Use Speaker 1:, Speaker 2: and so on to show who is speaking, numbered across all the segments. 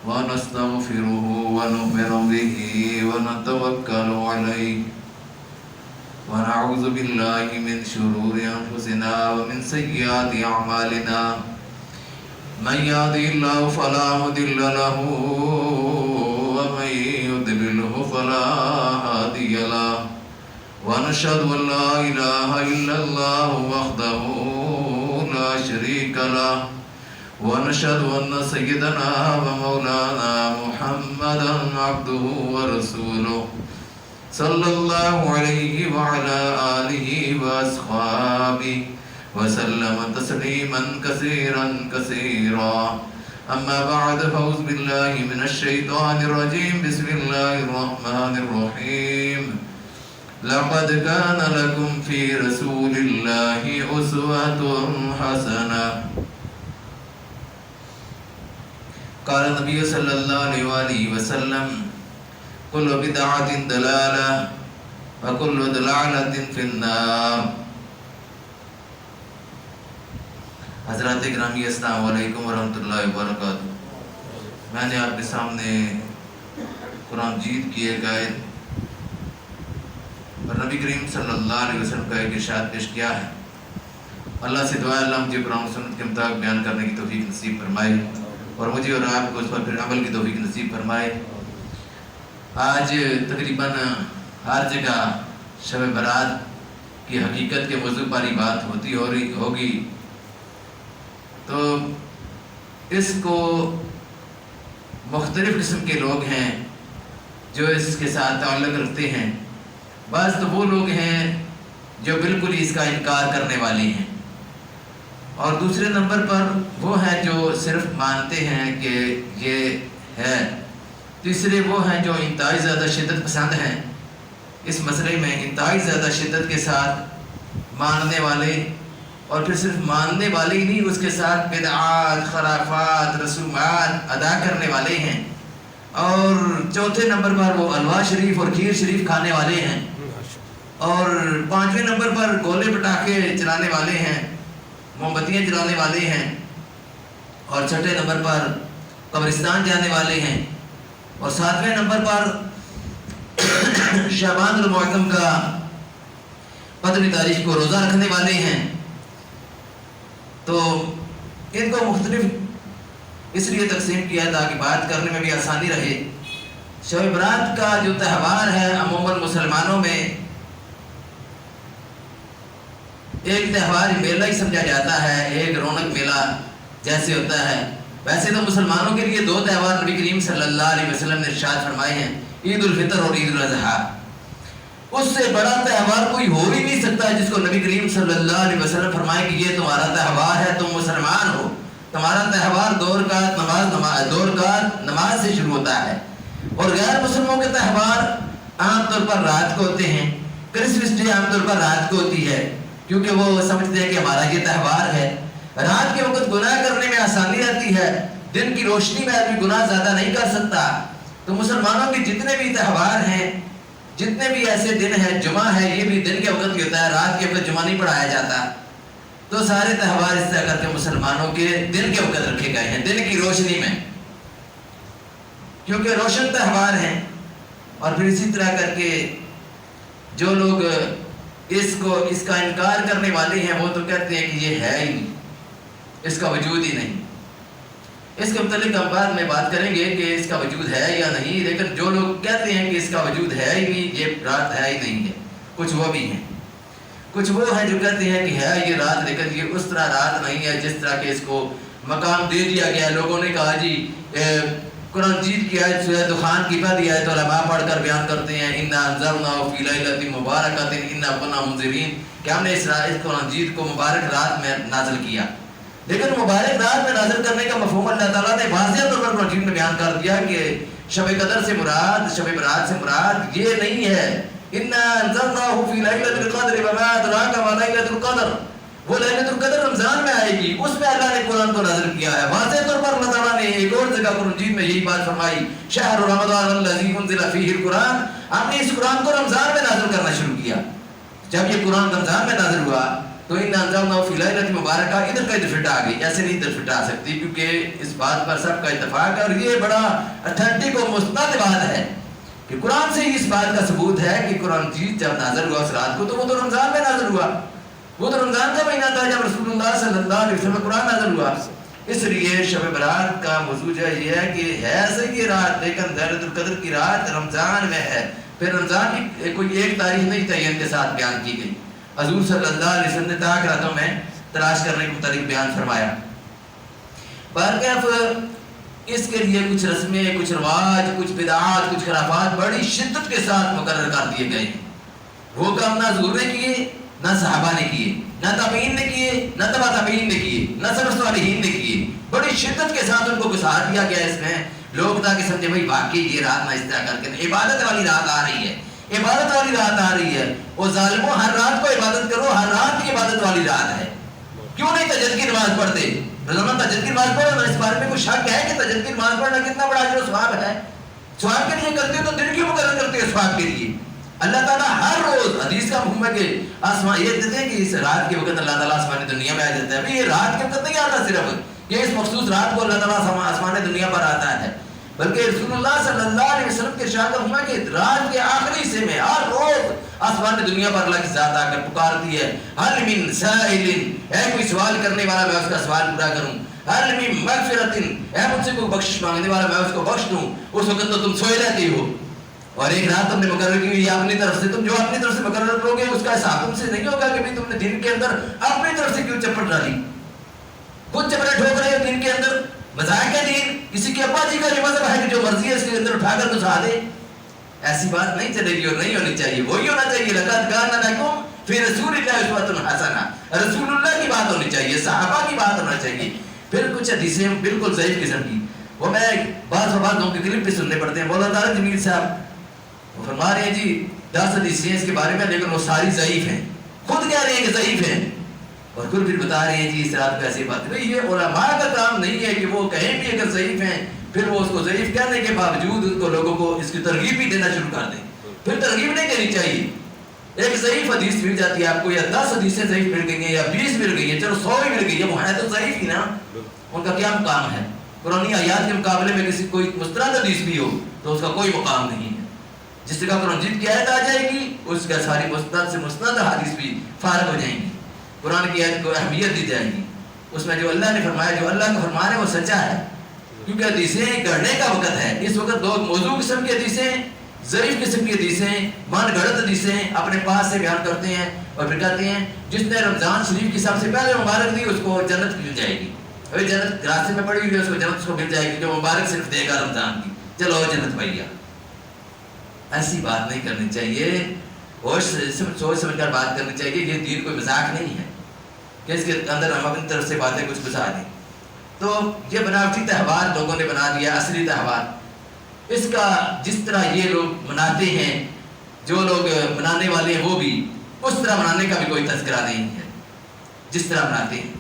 Speaker 1: ونستغفره ونؤمن به ونتوكل عليه ونعوذ بالله من شرور أنفسنا ومن سيئات أعمالنا من يهده الله فلا مضل له ومن يضلله فلا هادي له ونشهد أن لا إله إلا الله وحده لا شريك له ونشهد أن سيدنا ومولانا محمدا عبده ورسوله صلى الله عليه وعلى آله وأصحابه وسلم تسليما كثيرا كثيرا أما بعد فأعوذ بالله من الشيطان الرجيم بسم الله الرحمن الرحيم لقد كان لكم في رسول الله أسوة حسنة قال النبي صلى الله عليه وسلم كل بدعة ضلالة وكل ضلالة في النار. حضرات گرامی السلام علیکم ورحمۃ اللہ وبرکاتہ. میں نے آپ کے سامنے قرآن مجید کی ایک آیت اور نبی کریم صلی اللہ علیہ وسلم کا ایک ارشاد پیش کیا ہے. اللہ سے دعا ہے اللہ مجھے قرآن و سنت کے مطابق بیان کرنے کی توفیق نصیب فرمائے اور مجھے اور آپ کو اس پر پھر عمل کی توفیق نصیب فرمائے. آج تقریباً ہر جگہ شب برات کی حقیقت کے موضوع پر ہی بات ہوگی تو اس کو مختلف قسم کے لوگ ہیں جو اس کے ساتھ تعلق رکھتے ہیں. بعض تو وہ لوگ ہیں جو بالکل ہی اس کا انکار کرنے والے ہیں اور دوسرے نمبر پر وہ ہیں جو صرف مانتے ہیں کہ یہ ہے. تیسرے وہ ہیں جو انتہائی زیادہ شدت پسند ہیں اس مسئلے میں، انتہائی زیادہ شدت کے ساتھ ماننے والے اور پھر صرف ماننے والے ہی نہیں اس کے ساتھ بدعات خرافات رسومات ادا کرنے والے ہیں. اور چوتھے نمبر پر وہ حلوہ شریف اور کھیر شریف کھانے والے ہیں اور پانچویں نمبر پر گولے پٹاخے چلانے والے ہیں، موم بتیاں جلانے والے ہیں اور چھٹے نمبر پر قبرستان جانے والے ہیں اور ساتویں نمبر پر شعبان المعظم کا 15 تاریخ کو روزہ رکھنے والے ہیں. تو ان کو مختلف اس لیے تقسیم کیا تاکہ بات کرنے میں بھی آسانی رہے. شب برات کا جو تہوار ہے عموماً مسلمانوں میں ایک تہوار میلہ ہی سمجھا جاتا ہے، ایک رونق میلہ جیسے ہوتا ہے. ویسے تو مسلمانوں کے لیے دو تہوار نبی کریم صلی اللہ علیہ وسلم نے ارشاد فرمائے ہیں، عید الفطر اور عید الاضحیٰ. اس سے بڑا تہوار کوئی ہو ہی نہیں سکتا جس کو نبی کریم صلی اللہ علیہ وسلم فرمائے کہ یہ تمہارا تہوار ہے، تم مسلمان ہو. تمہارا تہوار دو رکعت نماز سے شروع ہوتا ہے اور غیر مسلموں کے تہوار عام طور پر رات کو ہوتے ہیں. کرسمس ڈے عام طور پر رات کو ہوتی ہے کیونکہ وہ سمجھتے ہیں کہ ہمارا یہ تہوار ہے. رات کے وقت گناہ کرنے میں آسانی رہتی ہے، دن کی روشنی میں آدمی گناہ زیادہ نہیں کر سکتا. تو مسلمانوں کے جتنے بھی تہوار ہیں، جتنے بھی ایسے دن ہیں، جمعہ ہے یہ بھی دن کے وقت کی ہوتا ہے، رات کے وقت جمعہ نہیں پڑھایا جاتا. تو سارے تہوار اس طرح کر کے مسلمانوں کے دن کے وقت رکھے گئے ہیں، دن کی روشنی میں، کیونکہ روشن تہوار ہیں. اور پھر اسی طرح کر کے جو لوگ اس کا انکار کرنے والے ہیں وہ تو کہتے ہیں کہ یہ ہے ہی نہیں، اس کا وجود ہی نہیں. اس کے متعلق ہم بعد میں بات کریں گے کہ اس کا وجود ہے یا نہیں، لیکن جو لوگ کہتے ہیں کہ اس کا وجود ہے ہی نہیں، یہ رات ہے ہی نہیں ہے، کچھ وہ بھی ہیں. کچھ وہ ہیں جو کہتے ہیں کہ ہے یہ رات لیکن یہ اس طرح رات نہیں ہے جس طرح کہ اس کو مقام دے دیا گیا. لوگوں نے کہا جی قرآن مجید کی آیت سورہ دخان کی پہلی آیت علماء پڑھ کر بیان کرتے ہیں اِنَّا أَنزَلْنَاهُ فِي لَيْلَةٍ مُبَارَكَةٍ إِنَّا كُنَّا مُنذِرِينَ کہ ہم نے اس قرآن مجید کو مبارک رات میں نازل کیا. لیکن مبارک رات میں نازل کرنے کا مفہوم اللہ تعالیٰ نے واضح طور پر قرآن مجید میں بیان کر دیا کہ شب قدر سے مراد، شب برات سے مراد یہ نہیں ہے. اِنَّا أَنزَلْنَاهُ فِي لَيْلَةِ الْقَدْرِ وَمَا أَدْرَاكَ مَا لَيْلَةُ الْقَدْرِ. وہ ليلۃ القدر رمضان میں آئے گی، اس میں اللہ نے قرآن کو نازل کیا ہے. واضح طور پر اللہ تعالیٰ نے ایک اور جگہ قرآن مجید میں یہی بات فرمائی شہر رمضان الذی انزل فیہ القرآن. ہم نے اس قرآن کو رمضان میں نازل کرنا شروع کیا. جب یہ قرآن رمضان میں نازل ہوا تو ان انزلنا فی لیلۃ مبارکہ ادھر کا ادھر فٹ آ گئی، ایسے نہیں ادھر فٹ آ سکتی، کیونکہ اس بات پر سب کا اتفاق ہے اور یہ بڑا اتھینٹک اور مستند بات ہے کہ قرآن سے ہی اس بات کا ثبوت ہے کہ قرآن مجید جب نازل ہوا اس رات کو تو وہ تو رمضان میں نازل ہوا، وہ تو رمضان کا مہینہ تھا جب رسول اللہ صلی اللہ علیہ وسلم قرآن نازل ہوا۔ اس لیے شب برات کا موضوع یہ ہے کہ ہے صحیح یہ رات، لیکن ليلۃ القدر کی رات رمضان میں ہے۔ پھر رمضان کی کوئی ایک تاریخ نہیں تعین کے ساتھ بیان کی گئی، حضور صلی اللہ علیہ وسلم نے طاق راتوں میں تلاش کرنے کے متعلق بیان فرمایا۔ بہرکیف اس کے لیے کچھ رسمیں، کچھ رواج، کچھ بدعات، کچھ خرافات بڑی شدت کے ساتھ مقرر کر دیے گئے ہیں۔ وہ کام نہ حضور نے کیے، نہ صحابہ نے کیے، نہ تابعین نے کیے، نہ تبع تابعین نے کیے، نہ سلف صالحین نے کیے، بڑی شدت کے ساتھ ان کو گھسا دیا گیا اس میں، لوگ تاکہ سمجھے بھائی واقعی یہ رات نہ اس طرح کر کے عبادت والی رات آ رہی ہے، عبادت والی رات آ رہی ہے۔ وہ ظالموں ہر رات کو عبادت کرو، ہر رات کی عبادت والی رات ہے، کیوں نہیں تہجد کی نماز پڑھتے؟ روزانہ تہجد کی نماز پڑھو، اس بارے میں کوئی شک ہے کہ تہجد کی نماز پڑھنا کتنا بڑا اجر و ثواب ہے؟ ثواب کے لیے کرتے ہو تو دن کیوں مقرر کرتے ہو ثواب کے لیے؟ اللہ تعالیٰ ہر روز حدیث کا مفہوم ہے کہ آسمان یہ دیتے ہیں کہ اس رات کے وقت اللہ تعالیٰ آسمان دنیا میں آ جاتا ہے۔ ابھی یہ رات کے وقت نہیں آتا صرف، یہ اس مخصوص رات کو اللہ تعالیٰ آسمان دنیا پر آتا ہے، بلکہ رسول اللہ صلی اللہ علیہ وسلم کے ارشاد کا مفہوم ہے کہ رات کے آخری حصے میں ہر روز آسمان دنیا پر اللہ کی ذات آ کر پکارتی ہے، حل من سائل، اے کوئی سوال کرنے والا میں اس کا سوال پورا کروں، حل من مغفرۃ، اے مجھ سے کوئی بخشش مانگنے والا میں اس کو بخش دوں۔ اس وقت تو تم سوئے رہتے ہو، اور ایک رات تم نے مقرر کی ہوئی اپنی طرف سے، تم جو اپنی طرف سے مقرر کرو گے اس کا حساب تم سے نہیں ہوگا کہ بھی تم نے دن کے اندر اپنی طرف سے کیوں چپٹ ڈالی، خود چپڑے ٹھوک رہے ہو دن کے اندر، مذاق ہے دین، کسی کے ابا جی کا یہ مذہب ہے کہ جو مرضی ہے اس کے اندر اٹھا کر گھسا دے، ایسی بات نہیں چلے گی اور نہیں ہونی چاہیے۔ وہی ہونا چاہیے لقد کان لکم فی رسول اللہ اسوۃ حسنہ، رسول اللہ کی بات ہونی چاہیے، صحابہ کی بات ہونا چاہیے۔ پھر کچھ حدیثیں بالکل ضعیف قسم کی، وہ میں بعض لوگوں کی کلپ بھی سننے پڑتے ہیں، مولانا طارق جمیل صاحب وہ فرما رہے ہیں جی 10 حدیثیں اس کے بارے میں، لیکن وہ ساری ضعیف ہیں، خود کہہ رہے ہیں کہ ضعیف ہیں، اور پھر بتا رہے ہیں جی اس رات کو ایسی بات نہیں۔ یہ علماء کا کام نہیں ہے کہ وہ کہیں بھی اگر ضعیف ہیں پھر وہ اس کو ضعیف کہنے کے باوجود ان کو لوگوں کو اس کی ترغیب بھی دینا شروع کر دیں، پھر ترغیب نہیں دینی چاہیے۔ ایک ضعیف حدیث مل جاتی ہے آپ کو، یا 10 حدیثیں ضعیف مل گئی ہیں، یا 20 مل گئی ہیں، چلو 100 بھی مل گئی ہے، وہ ہے تو ضعیف ہی نا، ان کا کیا مقام ہے؟ قرآنی آیات کے مقابلے میں کسی کوئی مستند حدیث بھی ہو تو اس کا کوئی مقام نہیں ہے۔ جس جگہ قرآن مجید کی آیت آ جائے گی اس کا ساری مستند سے مستند حدیث بھی فارغ ہو جائیں گی، قرآن کی آیت کو اہمیت دی جائے گی، اس میں جو اللہ نے فرمایا، جو اللہ کا فرمان ہے وہ سچا ہے، کیونکہ حدیثیں گڑھنے کا وقت ہے۔ اس وقت لوگ موضوع قسم کی حدیثیں، ضعیف قسم کی حدیثیں، من گھڑت حدیثیں اپنے پاس سے بیان کرتے ہیں اور پھر کہتے ہیں جس نے رمضان شریف کی سب سے پہلے مبارک دی اس کو جنت مل جائے گی، ابھی جنت راستے میں پڑی ہوئی ہے، اس کو جنت اس کو مل جائے گی جو مبارک صرف دے گا رمضان کی، چلو جنت پائیا۔ ایسی بات نہیں کرنی چاہیے، اور سوچ سمجھ کر بات کرنی چاہیے۔ یہ دین کوئی مذاق نہیں ہے کہ اس کے اندر ہم اپنی طرف سے باتیں کچھ گھسا دیں۔ تو یہ بناوٹی تہوار لوگوں نے بنا دیا اصلی تہوار، اس کا جس طرح یہ لوگ مناتے ہیں، جو لوگ منانے والے ہیں وہ بھی اس طرح منانے کا بھی کوئی تذکرہ نہیں ہے جس طرح مناتے ہیں۔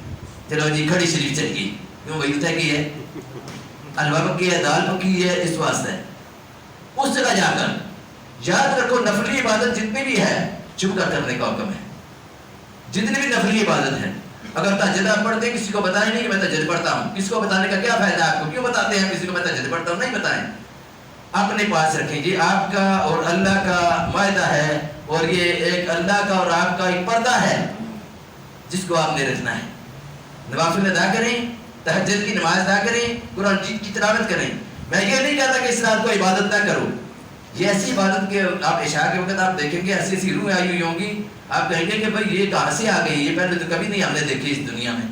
Speaker 1: چلو جی کھڑی شریف چل گئی، کیوں وہی طے کی ہے، حلوہ پکی ہے، دال پکی ہے، اس واسطے اس جگہ جا کر یاد رکھو نفلی عبادت جتنی بھی ہے چھپ کر کرنے کا حکم ہے، جتنی بھی نفلی عبادت ہے۔ اگر تہجد آپ پڑھتے ہیں کسی کو بتائیں نہیں کہ میں تہجد پڑھتا ہوں، کس کو بتانے کا کیا فائدہ آپ کو، کیوں بتاتے ہیں کسی کو میں تہجد پڑھتا ہوں، نہیں بتائیں، اپنے پاس رکھیں۔ یہ آپ کا اور اللہ کا معاہدہ ہے، اور یہ ایک اللہ کا اور آپ کا ایک پردہ ہے جس کو آپ نے رکھنا ہے۔ نوافل ادا کریں، تہجد کی نماز ادا کریں، قرآن مجید کی تلاوت کریں۔ میں یہ نہیں کہتا کہ اس رات کو عبادت نہ کرو، یہ ایسی عبادت کے آپ عشاء کے وقت آپ دیکھیں گے ایسی ایسی روح آئی ہوئی ہوں گی، آپ کہیں گے کہ بھائی یہ کہاں سے آ گئی، یہ پہلے تو کبھی نہیں ہم نے دیکھی اس دنیا میں۔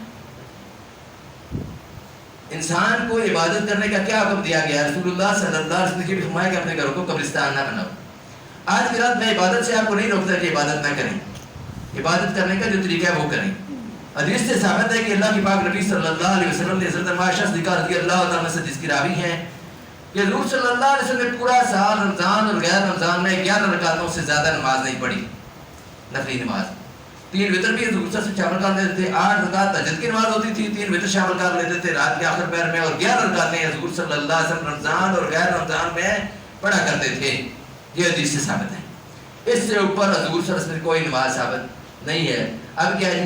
Speaker 1: انسان کو عبادت کرنے کا کیا حکم دیا گیا؟ رسول اللہ صلی اللہ علیہ وسلم نے فرمایا کہ اپنے گھروں کو قبرستان نہ بناؤ۔ آج کی رات میں عبادت سے آپ کو نہیں روکتا کہ عبادت نہ کریں، عبادت کرنے کا جو طریقہ ہے وہ کریں۔ حدیث سے ثابت ہے کہ اللہ کی پاک نبی صلی اللہ علیہ وسلم نے حضرت عائشہ صدیقہ رضی اللہ تعالیٰ سے جس کی راوی ہیں کہ حضور صلی اللہ علیہ وسلم نے پورا سال رمضان اور غیر رمضان میں 11 رکعتوں سے زیادہ نماز نہیں پڑھی، نفلی نماز۔ 3 وتر بھی حضور صلی اللہ علیہ وسلم شامل کر لیتے تھے، 8 رکعت تہجد کی نماز ہوتی تھی، 3 وتر شامل کر لیتے تھے رات کے آخر پہر میں، اور 11 رکعتیں حضور صلی اللہ علیہ وسلم رمضان اور غیر رمضان میں پڑھا کرتے تھے۔ یہ حدیث سے ثابت ہے، اس سے اوپر حضور صلی اللہ علیہ وسلم کوئی نماز ثابت نہیں ہے۔ اب کیا ہے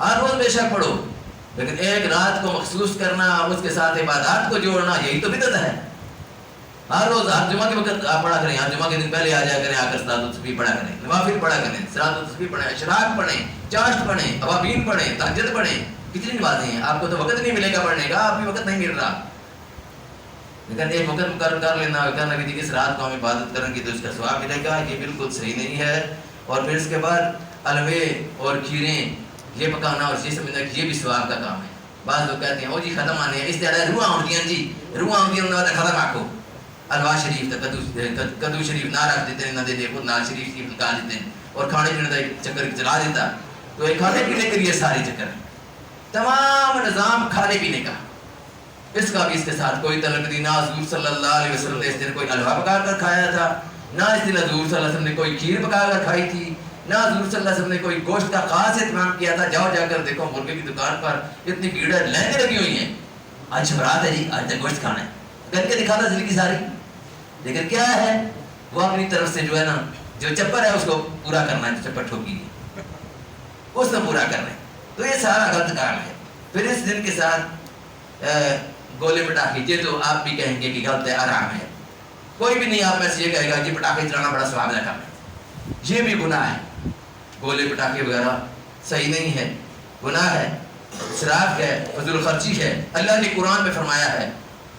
Speaker 1: ہر روز بے شک پڑھو، لیکن ایک رات کو مخصوص کرنا، اس کے ساتھ عبادات کو جوڑنا، یہی تو بدعت ہے۔ ہر روز ہر جمعہ کے وقت آپ پڑھا کریں، ہر جمعہ کے دن پہلے آ جایا کریں، آ کر صلاۃ التسبیح پڑھا کریں، نوافل پڑھا کریں، صلاۃ التسبیح پڑھیں، اشراق پڑھیں، چاشت پڑھیں، اوابین پڑھیں، تہجد پڑھیں۔ کتنی نمازیں ہیں، آپ کو تو وقت نہیں ملے گا پڑھنے کا، آپ بھی وقت نہیں مل رہا، لیکن ایک وقت مقرر کر لینا، کہنا کہ اس رات کو ہم عبادت کریں گے تو اس کا ثواب ملے گا، یہ بالکل صحیح نہیں ہے۔ اور پھر اس کے بعد حلوے اور کھیریں یہ پکانا اور یہ سمجھنا کہ یہ بھی ثواب کا کام ہے۔ بعض لوگ کہتے ہیں او جی ختم آنے ہیں، اس طرح روح آؤں جی روح آؤں ختم آکو، الوا شریف کدو شریف نہ رکھ دیتے ہیں، نہ دیتے خود نال شریف نکال دیتے ہیں، اور کھانے پینے کا چکر چلا دیتا، تو یہ کھانے پینے کے لیے سارے چکر ہیں، تمام نظام کھانے پینے کا، اس کا بھی اس کے ساتھ کوئی تعلق نہیں۔ نہ حضور صلی اللہ علیہ وسلم نے اس دن کوئی حلوہ پکا کر کھایا تھا، نہ اس دن حضور صلی اللہ علیہ وسلم نے کوئی کھیر پکا کر کھائی تھی، نہ حضور صلی اللہ علیہ وسلم نے کوئی گوشت کا خاص اہتمام کیا تھا۔ جاؤ جا کر دیکھو مرغے کی دکان پر اتنی بھیڑ ہے، لائنیں لگی ہوئی ہیں، آج شبرات ہے جی، آج تک گوشت کھانا ہے، کر کے دکھاتا زندگی ساری، لیکن کیا ہے وہ اپنی طرف سے جو ہے نا جو چپر ہے اس کو پورا کرنا ہے، جو چپر ٹھوکی ہے اس کو پورا کرنا ہے، تو یہ سارا غلط کام ہے۔ پھر اس دن کے ساتھ گولے پٹاخے، یہ تو آپ بھی کہیں گے کہ غلط ہے، حرام ہے، کوئی بھی نہیں آپ میں سے یہ کہے گا کہ پٹاخے چلانا بڑا ثواب کا کام ہے، یہ بھی گناہ ہے، گولے پٹاخے وغیرہ صحیح نہیں ہے، گناہ ہے، اسراف ہے، فضول خرچی ہے۔ اللہ نے قرآن میں فرمایا ہے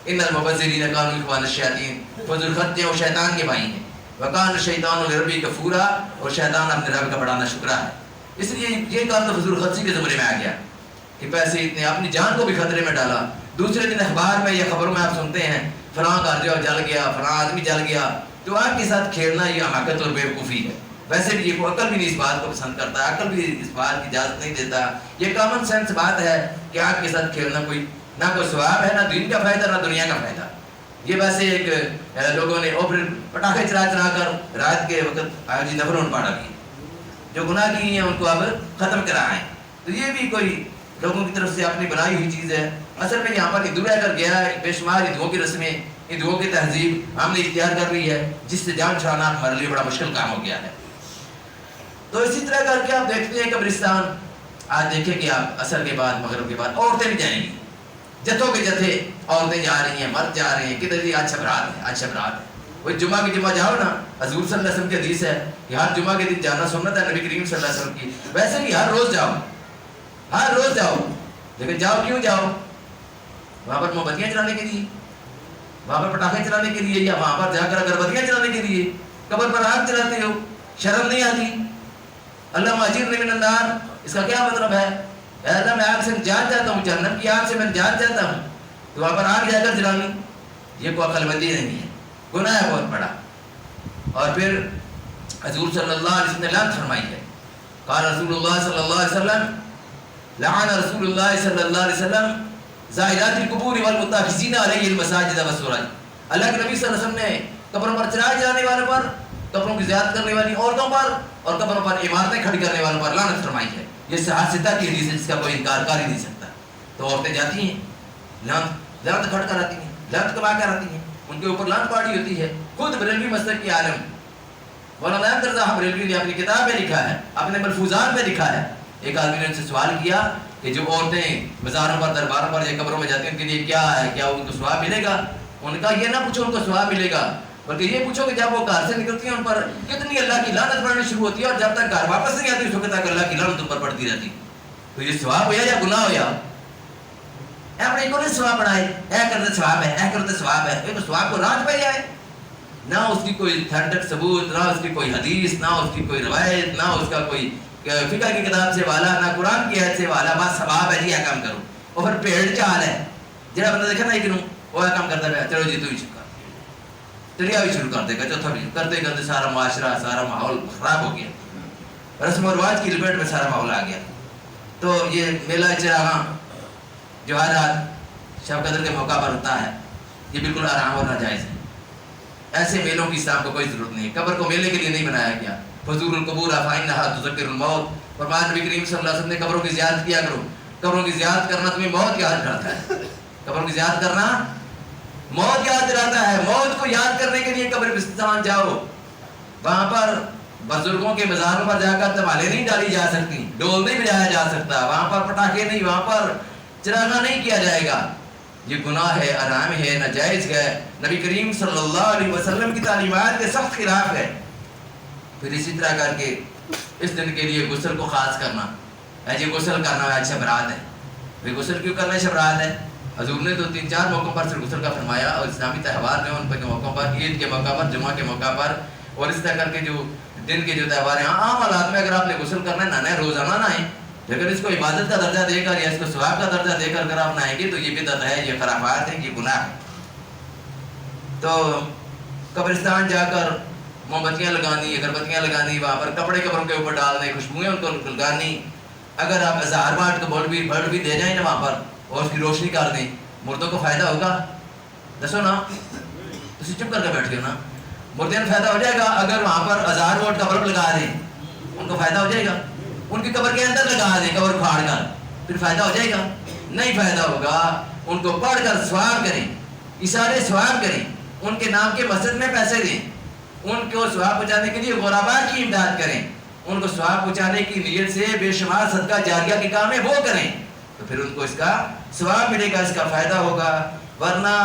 Speaker 1: ان المبذرین کانوا اخوان الشیاطین، فضول خرچے وہ شیطان کے بھائی ہیں، وکان الشیطان لربہ کفورا، اور شیطان اپنے رب کا بڑا ناشکرا ہے۔ اس لیے یہ کام تو فضول خرچی کے زمرے میں آ گیا کہ پیسے اتنے، اپنی جان کو بھی خطرے میں ڈالا۔ دوسرے دن اخبار میں یا خبروں میں آپ سنتے ہیں فلاں کا جو جل گیا، فلاں آدمی جل گیا، تو آپ کے ساتھ کھیلنا یہ حماقت اور بیوقوفی ہے۔ ویسے بھی یہ عقل بھی نہیں اس بات کو پسند کرتا، عقل بھی اس بات کی اجازت نہیں دیتا، یہ کامن سینس بات ہے کہ آپ کے ساتھ کھیلنا نہ کوئی ثواب ہے، نہ دین کا فائدہ نہ دنیا کا فائدہ۔ یہ ویسے ایک لوگوں نے اور پھر پٹاخے چلا کر رات کے وقت آج نفرون پاڑا بھی، جو گناہ کی ہیں ان کو اب ختم کرائیں، تو یہ بھی کوئی لوگوں کی طرف سے اپنی بنائی ہوئی چیز ہے۔ اصل میں یہاں پر ہندو رہ کر گیا ہے، بے شمار ہندوؤں کی رسمیں، ہندوؤں کی تہذیب ہم نے اختیار کر لی ہے، جس سے جان چھڑانا ہمارے لیے بڑا مشکل کام ہو گیا ہے۔ تو اسی طرح کر کے آپ دیکھتے ہیں قبرستان، آج دیکھیں کہ آپ عصر کے بعد مغرب کے بعد عورتیں بھی جائیں گی، جتھوں کے جتھے عورتیں جا رہی ہیں، مرد جا رہے ہیں، کدھر جی آج شبرات ہے، آج شبرات ہے۔ وہ جمعہ کی جمعہ جاؤ نا، حضور صلی اللہ علیہ وسلم کی حدیث ہے کہ ہر جمعہ کے دن جانا سنت ہے نبی کریم صلی اللہ علیہ وسلم کی، ویسے بھی ہر روز جاؤ، ہر روز جاؤ، لیکن جاؤ کیوں جاؤ؟ وہاں پر موم بتیاں جلانے کے لیے، وہاں پر پٹاخے چلانے کے لیے، یا وہاں پر جا کر اگربتیاں جلانے کے لیے؟ قبر پر آگ جلاتے ہو، شرم نہیں آتی؟ اللہ اجرنی من النار، اس کا کیا مطلب ہے؟ اے اللہ میں آگ سے نجات چاہتا ہوں، جہنم کی آگ سے میں نجات چاہتا ہوں، تو وہاں پر آگ جا کر جلانی، یہ کوئی عقل مندی نہیں ہے، گناہ ہے بہت بڑا۔ اور پھر حضور صلی اللہ علیہ وسلم نے لعنت فرمائی ہے، قال رسول اللہ صلی اللہ علیہ وسلم لعن رسول اللہ صلی اللہ علیہ وسلم زائرات القبور والمتخذین علیہ المساجد والسرج، اللہ کے نبی صلی اللہ علیہ وسلم نے قبروں پر چراغ جلانے والوں پر، قبروں کی زیارت کرنے والی عورتوں پر، اور قبروں پر عمارتیں کھڑی کرنے والوں پر لعنت فرمائی ہے۔ یہ صحاح کی حدیث ہے جس کا کوئی انکار کر ہی نہیں سکتا۔ تو عورتیں جاتی ہیں، لعنت کھڑ کر آتی ہیں، لعنت کما کر آتی ہیں، ان کے اوپر لعنت پاڑی ہوتی ہے۔ خود بریلوی مسلک کے عالم مولانا احمد رضا بریلوی نے اپنی کتاب میں لکھا ہے، اپنے ملفوظات میں لکھا ہے، ایک آدمی نے ان سے سوال کیا کہ جو عورتیں مزاروں پر، درباروں پر یا قبروں میں جاتی ہیں ان کے لیے کیا ہے، کیا ان کو ثواب ملے گا؟ انہوں نے کہا یہ نہ پوچھو ان کو ثواب ملے گا، بلکہ یہ پوچھو کہ جب وہ گھر سے نکلتی ہیں ان پر کتنی اللہ کی لعنت پڑنی شروع ہوتی ہے، اور جب تک گھر واپس نہیں آتی اس وقت تک اللہ کی لعنت ان پر پڑتی رہتی۔ تو یہ ثواب ہو یا گناہ ہو؟ یا اپنے کو نہیں ثواب بڑھائے، اے کرتے ثواب ہے، اے کرتے ثواب ہے، یہ ثواب کو راج پہ جائے، نہ اس کی کوئی تھرڈ ثبوت، نہ اس کی کوئی حدیث، نہ اس کی کوئی روایت، نہ اس کا کوئی فقہ کی کتاب سے والا، نہ قرآن کی آیت سے والا، بس ثواب ہے جی یہ کام کرو۔ اور پھر پیڑ چال ہے، جہاں بندہ دیکھا نا ایک نو وہ کام کرتا ہے، چلو جی تو ہی شروع کر، تریا بھی شروع کر دے گا، چوتھا بھی کرتے کرتے سارا معاشرہ، سارا ماحول خراب ہو گیا، رسم و رواج کی لپیٹ میں سارا ماحول آ گیا۔ تو یہ میلہ چراغاں جو ہر رات شب قدر کے موقع پر ہوتا ہے، یہ بالکل آرام اور ناجائز ہے، ایسے میلوں کی اسلام کو کوئی ضرورت نہیں ہے، قبر کو میلے کے لیے نہیں بنایا گیا۔ فزور القبور فإنها تذکر الموت، فرمایا نبی کریم صلی اللہ علیہ وسلم نے قبروں کی زیارت کیا کرو، قبروں کی زیارت کرنا تمہیں موت یاد کراتا ہے، قبروں کی زیارت کرنا موت یاد دلاتا ہے، موت کو یاد کرنے کے لیے قبرستان جاؤ، وہاں پر بزرگوں کے مزاروں پر جا کر تمالے نہیں ڈالی جا سکتی، ڈول نہیں بجایا جا سکتا، وہاں پر پٹاخے نہیں، وہاں پر چراغاں نہیں کیا جائے گا. یہ گناہ ہے، حرام ہے، ناجائز ہے، نبی کریم صلی اللہ علیہ وسلم کی تعلیمات کے سخت خلاف ہے. پھر اسی طرح کر کے اس دن کے لیے غسل کو خاص کرنا ہے. جی غسل کرنا ہے، شب برات ہے. پھر غسل کیوں کرنا ہے؟ شب برات ہے. حضور نے تو 3-4 موقعوں پر صرف غسل کا فرمایا، اور اسلامی تہوار جو ان کے موقعوں پر، عید کے موقع پر، جمعہ کے موقع پر، اور اس طرح کر کے جو دن کے جو تہوار ہیں، عام حالات میں اگر آپ نے غسل کرنا ہے، نہانا ہے، روزانہ نہائیں. لیکن اس کو عبادت کا درجہ دے کر یا اس کو ثواب کا درجہ دے کر اگر آپ نہائیں گے تو یہ بدعت ہے، یہ خرافات ہیں، یہ گناہ ہے. تو قبرستان جا کر موم بتیاں لگانی، اگربتیاں لگانی، وہاں پر کپڑے قبروں کے اوپر ڈالنے، خوشبوئیں ان کو لگانی. اگر آپ 1000 واٹ کا بلب بھی دے جائیں نا وہاں پر اور اس کی روشنی کر دیں، مردوں کو فائدہ ہوگا؟ دسو نا، تسی چپ کر کے بیٹھ گئے نا. مردوں کو فائدہ ہو جائے گا اگر وہاں پر 1000 واٹ کا بلب لگا دیں، ان کو فائدہ ہو جائے گا؟ ان کی قبر کے اندر لگا دیں، قبر پھاڑ کر، پھر فائدہ ہو جائے گا؟ نہیں فائدہ ہوگا. ان کو پڑھ کر ثواب کریں، اشارے ثواب کریں، ان کے نام کے مسجد میں پیسے دیں، ان کو ثواب پہنچانے کے لیے غرباء کی امداد کریں، ان کو ثواب پہنچانے کی نیت سے بے شمار صدقہ جاریہ کے کام ہے وہ کریں، تو پھر ان کو اس کا ثواب ملے گا، اس کا فائدہ ہوگا. ورنہ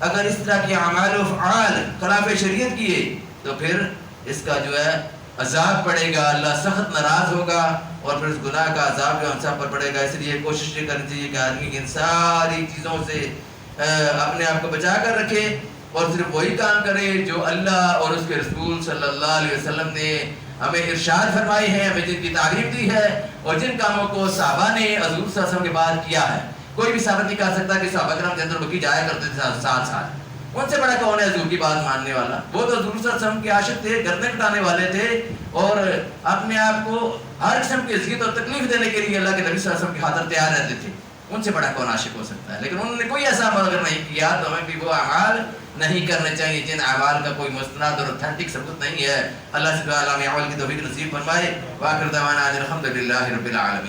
Speaker 1: اگر اس طرح کے اعمال و افعال خلاف شریعت کیے تو پھر اس کا جو ہے عذاب پڑے گا، اللہ سخت ناراض ہوگا، اور پھر اس گناہ کا عذاب جو ہم سب پر پڑے گا. اس لیے کوشش یہ کرنی چاہیے کہ آدمی ان ساری چیزوں سے اپنے آپ کو بچا کر رکھے اور صرف وہی کام کرے جو اللہ اور اس کے رسول صلی اللہ علیہ وسلم نے ہمیں ارشاد فرمائی ہے، ہمیں جن کی تعریف دی ہے، اور جن کاموں کو صحابہ نے حضور صلی اللہ علیہ وسلم کے بعد کیا ہے. کوئی بھی ثابت نہیں کر سکتا کہ صحابہ کرام جنت البقیع جایا کرتے تھے 7 سال. ان سے بڑا کون ہے حضور کی بات ماننے والا؟ وہ تو حضور صلی اللہ علیہ وسلم کے عاشق تھے، گردن کٹانے والے تھے، اور اپنے آپ کو ہر قسم کی اذیت اور تکلیف دینے کے لیے اللہ کے نبی صلی اللہ علیہ وسلم کی خاطر تیار رہتے تھے. ان سے بڑا کون عاشق ہو سکتا ہے؟ لیکن انہوں نے کوئی ایسا عمل اگر نہیں کیا تو ہمیں بھی وہ اعمال نہیں کرنے چاہیے جن اعمال کا کوئی مستند اور اتھینٹک ثبوت نہیں ہے. اللہ سبحانہ و تعالیٰ عمل کی توفیق نصیب فرمائے. وآخر دعوانا الحمد للہ رب العالمین.